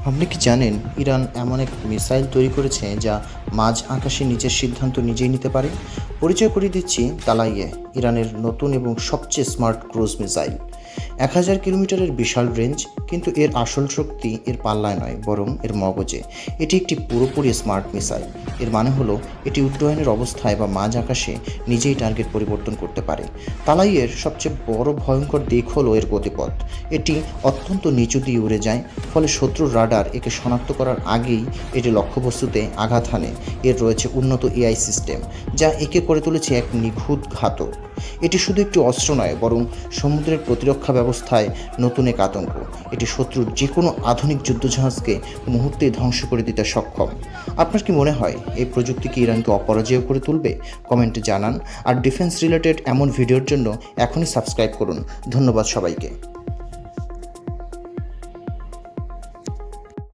আপনি কি জানেন ইরান এমন এক মিসাইল তৈরি করেছে যা মাঝ আকাশে নিজের সিদ্ধান্ত নিজেই নিতে পারে? পরিচয় করিয়ে দিচ্ছি তালাইয়ে, ইরানের নতুন এবং সবচেয়ে স্মার্ট ক্রুজ মিসাইল। 1000 কিলোমিটারের বিশাল রেঞ্জ, কিন্তু এর আসল শক্তি এর পাল্লায় নয়, বরং এর মগজে। এটি একটি পুরোপুরি স্মার্ট মিসাইল। এর মানে হলো এটি উড্ডয়নের অবস্থায় বা মাঝ আকাশে নিজেই টার্গেট পরিবর্তন করতে পারে। তালাইয়ের সবচেয়ে বড় ভয়ঙ্কর দিক হলো এর গতিপথ। এটি অত্যন্ত নিচু দিয়ে উড়ে যায়, ফলে শত্রুর রাডার একে শনাক্ত করার আগেই এটি লক্ষ্যবস্তুতে আঘাত হানে। এর রয়েছে উন্নত এআই সিস্টেম, যা একে করে তুলেছে এক নিখুঁত ঘাতক। এটি শুধু একটি অস্ত্র নয়, বরং সমুদ্রের প্রতিরক্ষা ব্যবস্থায় নতুন এক আতঙ্ক। এটি শত্রুর যে কোনো আধুনিক যুদ্ধজাহাজকে মুহূর্তেই ধ্বংস করে দিতে সক্ষম। আপনার কি মনে হয় এই প্রযুক্তি কি ইরানকে অপরাজেয় করে তুলবে? কমেন্টে জানান। আর ডিফেন্স রিলেটেড এমন ভিডিওর জন্য এখনই সাবস্ক্রাইব করুন। ধন্যবাদ সবাইকে।